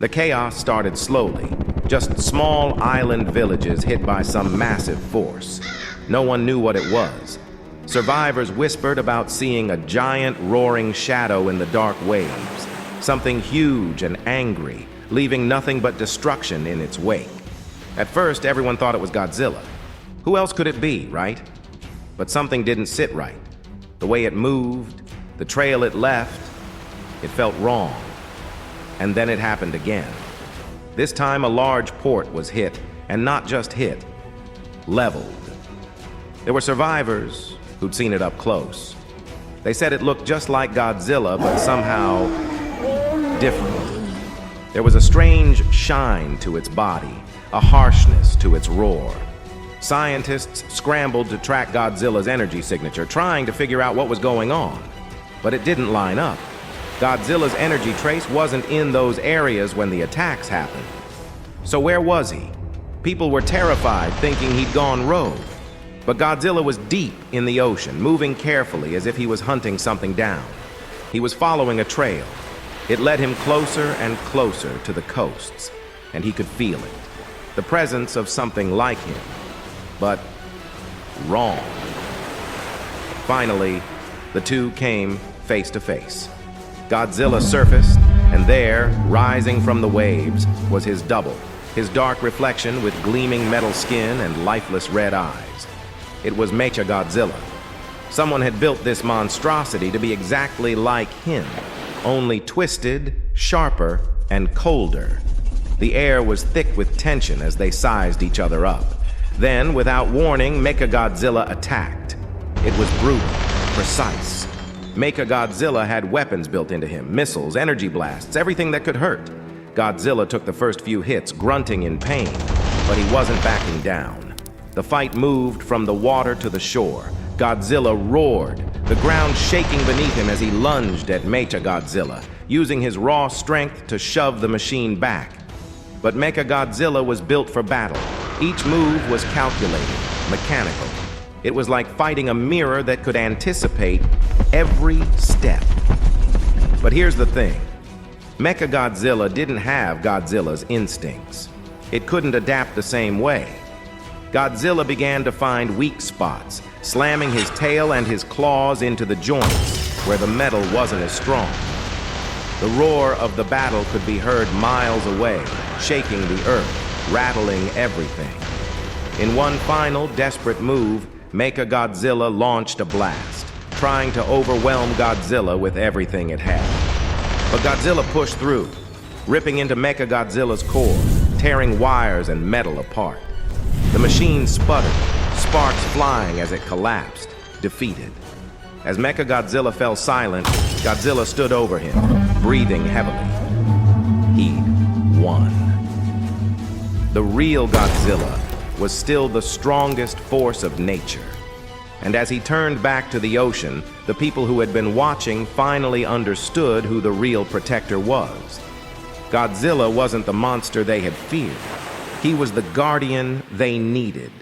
The chaos started slowly, just small island villages hit by some massive force. No one knew what it was. Survivors whispered about seeing a giant roaring shadow in the dark waves, something huge and angry, leaving nothing but destruction in its wake. At first, everyone thought it was Godzilla. Who else could it be, right? But something didn't sit right. The way it moved, the trail it left, it felt wrong. And then it happened again. This time a large port was hit, and not just hit, leveled. There were survivors who'd seen it up close. They said it looked just like Godzilla, but somehow different. There was a strange shine to its body, a harshness to its roar. Scientists scrambled to track Godzilla's energy signature, trying to figure out what was going on. But it didn't line up. Godzilla's energy trace wasn't in those areas when the attacks happened. So where was he? People were terrified, thinking he'd gone rogue. But Godzilla was deep in the ocean, moving carefully as if he was hunting something down. He was following a trail. It led him closer and closer to the coasts, and he could feel it. The presence of something like him, but wrong. Finally, the two came face to face. Godzilla surfaced, and there, rising from the waves, was his double, his dark reflection with gleaming metal skin and lifeless red eyes. It was Mechagodzilla. Someone had built this monstrosity to be exactly like him, only twisted, sharper, and colder. The air was thick with tension as they sized each other up. Then, without warning, Mechagodzilla attacked. It was brutal, precise. Mechagodzilla had weapons built into him, missiles, energy blasts, everything that could hurt. Godzilla took the first few hits, grunting in pain, but he wasn't backing down. The fight moved from the water to the shore. Godzilla roared, the ground shaking beneath him as he lunged at Mechagodzilla, using his raw strength to shove the machine back. But Mechagodzilla was built for battle. Each move was calculated, mechanical. It was like fighting a mirror that could anticipate every step. But here's the thing. Mechagodzilla didn't have Godzilla's instincts. It couldn't adapt the same way. Godzilla began to find weak spots, slamming his tail and his claws into the joints where the metal wasn't as strong. The roar of the battle could be heard miles away, shaking the earth, rattling everything. In one final desperate move, Mechagodzilla launched a blast, trying to overwhelm Godzilla with everything it had. But Godzilla pushed through, ripping into Mechagodzilla's core, tearing wires and metal apart. The machine sputtered, sparks flying as it collapsed, defeated. As Mechagodzilla fell silent, Godzilla stood over him, breathing heavily. He'd won. The real Godzilla was still the strongest force of nature. And as he turned back to the ocean, the people who had been watching finally understood who the real protector was. Godzilla wasn't the monster they had feared. He was the guardian they needed.